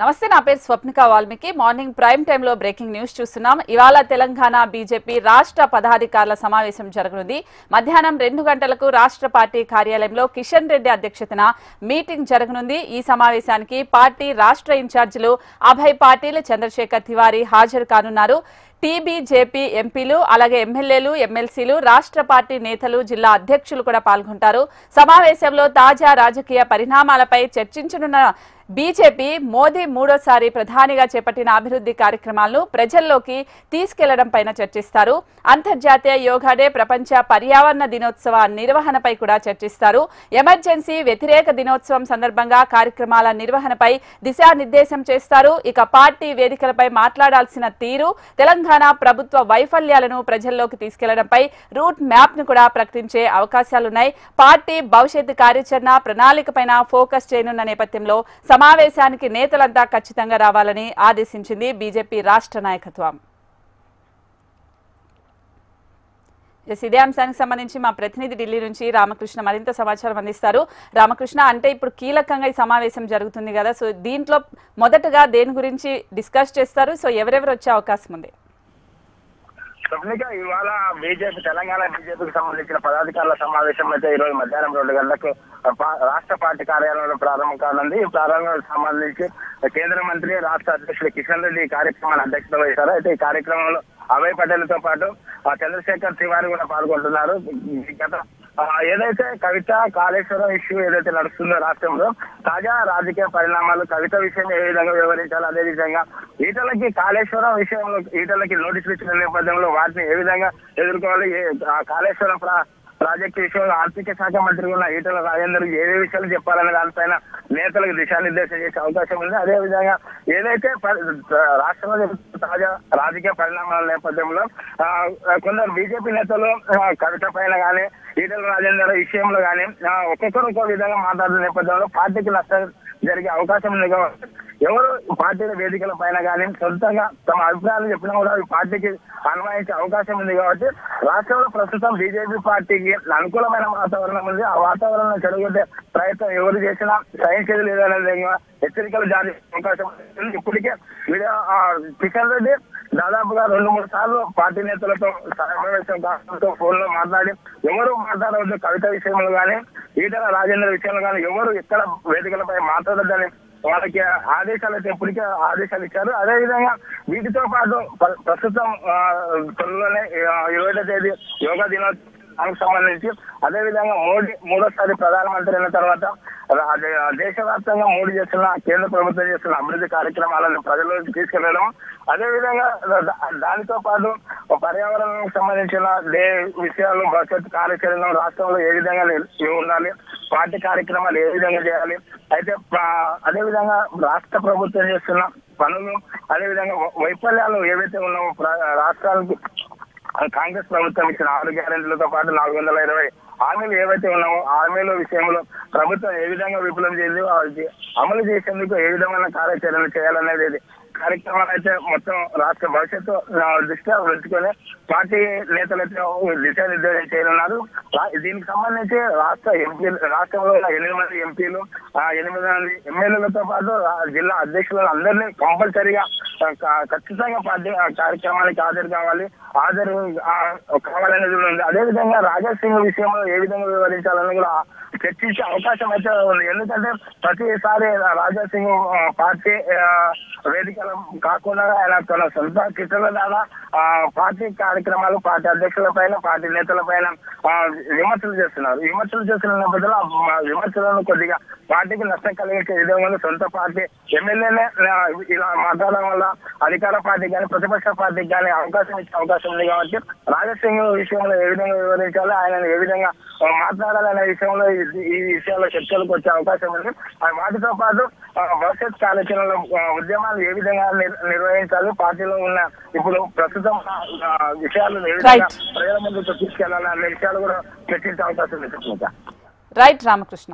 నమస్తే నా పేరు Swapnika Valmiki morning prime time లో బ్రేకింగ్ న్యూస్ చూస్తున్నాం. ఇవాళ తెలంగాణ బీజేపీ రాష్ట్ర పదాధికారుల సమావేశం జరగనుంది. మధ్యాహ్నం 2 గంటలకు రాష్ట్ర పార్టీ కార్యాలయంలో కిషన్ రెడ్డి అధ్యక్షతన మీటింగ్ జరగనుంది. ఈ సమావేశానికి పార్టీ రాష్ట్ర ఇన్ఛార్జీలు అభయ్ పాటిల్, చంద్రశేఖర్ తివారీ హాజరు కానున్నారు. టీబీజేపీ ఎంపీలు అలాగే ఎమ్మెల్యేలు, ఎమ్మెల్సీలు, రాష్ట్ర పార్టీ నేతలు, జిల్లా అధ్యక్షులు కూడా పాల్గొంటారు. సమావేశంలో తాజా రాజకీయ పరిణామాలపై చర్చించనున్న బీజేపీ మోదీ మూడోసారి ప్రధానిగా చేపట్టిన అభివృద్ధి కార్యక్రమాలను ప్రజల్లోకి తీసుకెళ్లడం పైన చర్చిస్తారు. అంతర్జాతీయ యోగా డే, ప్రపంచ పర్యావరణ దినోత్సవ నిర్వహణపై కూడా చర్చిస్తారు. ఎమర్జెన్సీ వ్యతిరేక దినోత్సవం సందర్భంగా కార్యక్రమాల నిర్వహణపై దిశానిర్దేశం చేస్తారు. ఇక పార్టీ వేదికలపై మాట్లాడాల్సిన తీరు, తెలంగాణ ప్రభుత్వ వైఫల్యాలను ప్రజల్లోకి తీసుకెళ్లడంపై రూట్ మ్యాప్ ను కూడా ప్రకటించే అవకాశాలున్నాయి. పార్టీ భవిష్యత్తు కార్యాచరణ ప్రణాళికపైన ఫోకస్ చేయనున్న నేపథ్యంలో సమావేశానికి నేతలంతా ఖచ్చితంగా రావాలని ఆదేశించింది బీజేపీ రాష్ట్ర నాయకత్వం. ఇదే అంశానికి సంబంధించి మా ప్రతినిధి ఢిల్లీ నుంచి రామకృష్ణ మరింత సమాచారం అందిస్తారు. రామకృష్ణ, అంటే ఇప్పుడు కీలకంగా ఈ సమావేశం జరుగుతుంది కదా, సో దీంట్లో మొదటగా దేని గురించి డిస్కస్ చేస్తారు? సో ఎవరెవరు వచ్చే అవకాశం ఉంది? ఇవాళ బీజేపీ తెలంగాణ బీజేపీకి సంబంధించిన పదాధికారుల సమావేశం అయితే ఈ రోజు మధ్యాహ్నం 2 గంటలకు రాష్ట్ర పార్టీ కార్యాలయంలో ప్రారంభం కానుంది. ఈ ప్రారంభానికి సంబంధించి కేంద్ర మంత్రి రాష్ట్ర అధ్యక్షుడు కిషన్ రెడ్డి ఈ కార్యక్రమాన్ని అధ్యక్షత వహిస్తారు. అయితే ఈ కార్యక్రమంలో అభయ్ పటేల్తో పాటు చంద్రశేఖర్ తివారీ కూడా పాల్గొంటున్నారు. ఏదైతే కవిత కాళేశ్వరం ఇష్యూ ఏదైతే నడుస్తుందో రాష్ట్రంలో తాజా రాజకీయ పరిణామాలు, కవిత విషయం ఏ విధంగా వివరించాలి, అదే విధంగా ఈటలకి కాళేశ్వరం విషయంలో ఈటలకి నోటీసులు ఇచ్చిన నేపథ్యంలో వాటిని ఏ విధంగా ఎదుర్కోవాలి, కాళేశ్వరం ప్రాజెక్టు విషయంలో ఆర్థిక శాఖ మంత్రి ఉన్న ఈటల రాజేందర్ ఏ విషయాలు చెప్పాలనే దానిపైన నేతలకు దిశానిర్దేశం చేసే అవకాశం ఉంది. అదేవిధంగా ఏదైతే రాష్ట్రంలో తాజా రాజకీయ పరిణామాల నేపథ్యంలో కొందరు బీజేపీ నేతలు కవిత పైన కానీ ఈటల రాజేందర్ విషయంలో కానీ ఒక్కొక్కరు ఒక్కో విధంగా మాట్లాడుతున్న నేపథ్యంలో పార్టీకి నష్టం జరిగే అవకాశం ఉంది. కాబట్టి ఎవరు పార్టీల వేదికల పైన కానీ సొంతంగా తమ అభిప్రాయాలు చెప్పినా కూడా పార్టీకి అన్వయించే అవకాశం ఉంది. కాబట్టి రాష్ట్రంలో ప్రస్తుతం బీజేపీ పార్టీకి అనుకూలమైన వాతావరణం ఉంది. ఆ వాతావరణం చెడగొట్టే ప్రయత్నం ఎవరు చేసినా సహించేది లేదనే హెచ్చరికలు జారీ అవకాశం ఉంది. ఇప్పటికే కిషన్ రెడ్డి దాదాపుగా 2-3 సార్లు పార్టీ నేతలతో సమావేశం కావడంతో ఫోన్ లో మాట్లాడి ఎవరు మాట్లాడవద్దు, కవిత విషయంలో కానీ ఈటల రాజేందర్ విషయంలో కానీ ఎవరు ఎక్కడ వేదికలపై మాట్లాడొద్దని వాళ్ళకి ఆదేశాలు అయితే ఇప్పటికే ఆదేశాలు ఇచ్చారు. అదేవిధంగా వీటితో పాటు ప్రస్తుతం త్వరలోనే 20వ తేదీ యోగా దినోత్సవానికి సంబంధించి అదేవిధంగా మోడీ మూడోసారి ప్రధానమంత్రి అయిన తర్వాత దేశవ్యాప్తంగా మోడీ చేస్తున్న కేంద్ర ప్రభుత్వం చేస్తున్న అభివృద్ధి కార్యక్రమాలను ప్రజల్లోకి తీసుకెళ్లడం, అదేవిధంగా దానితో పాటు పర్యావరణానికి సంబంధించిన విషయాలు, భవిష్యత్తు కార్యాచరణ రాష్ట్రంలో ఏ విధంగా ఉండాలి, పార్టీ కార్యక్రమాలు ఏ విధంగా చేయాలి, అయితే అదేవిధంగా రాష్ట్ర ప్రభుత్వం చేస్తున్న పనులు, అదేవిధంగా వైఫల్యాలు ఏవైతే ఉన్నామో రాష్ట్రాలకు కాంగ్రెస్ ప్రభుత్వం ఇచ్చిన 6 గ్యారెంటీలతో పాటు 420 హామీలు ఏవైతే ఉన్నామో హామీల విషయంలో ప్రభుత్వం ఏ విధంగా విఫలం చేసి అమలు చేసేందుకు ఏ విధమైన కార్యాచరణ చేయాలనేది కార్యక్రమాలు అయితే మొత్తం రాష్ట్ర భవిష్యత్తు దృష్ట్యా ఉంచుకొని పార్టీ నేతలైతే దిశానిర్దేశం చేయనున్నారు. దీనికి సంబంధించి రాష్ట్రంలో 8 మంది ఎంపీలు, 8 మంది ఎమ్మెల్యేలతో పాటు జిల్లా అధ్యక్షులను అందరినీ కంపల్సరీగా ఖచ్చితంగా పార్టీ కార్యక్రమానికి హాజరు కావాలనేది ఉంది. అదేవిధంగా రాజా సింగ్ విషయంలో ఏ విధంగా వివరించాలని కూడా చర్చించే అవకాశం అయితే ఉంది. ఎందుకంటే ప్రతిసారి రాజా సింగ్ పార్టీ వేదికల కాకుండా ఆయన తన సొంత చిత్రాల ద్వారా పార్టీ కార్యక్రమాలు, పార్టీ అధ్యక్షుల పైన, పార్టీ నేతల పైన విమర్శలు చేస్తున్నారు. విమర్శలు చేస్తున్న నేపథ్యంలో విమర్శలను కొద్దిగా పార్టీకి నష్టం కలిగించే విధంగా సొంత పార్టీ ఎమ్మెల్యేనే ఇలా మాట్లాడడం వల్ల అధికార పార్టీకి కానీ ప్రతిపక్ష పార్టీకి కానీ అవకాశం ఇచ్చే అవకాశం ఉంది. కాబట్టి రాజసింగ్ విషయంలో ఏ విధంగా వివరించాలి, ఆయన ఏ విధంగా మాట్లాడాలనే విషయంలో ఈ విషయాల్లో చర్చలకు వచ్చే అవకాశం ఉంది. వాటితో పాటు భవిష్యత్ కార్యాచరణలో ఉద్యమాలు ఏ విధంగా నిర్వహించాలి, పార్టీలో ఉన్న ఇప్పుడు ప్రస్తుతం విషయాలు ఏ విధంగా ప్రజల ముందుకు తీసుకెళ్లాలి అనే విషయాలు కూడా చర్చించే అవకాశం ఉంది. రైట్ రామకృష్ణ.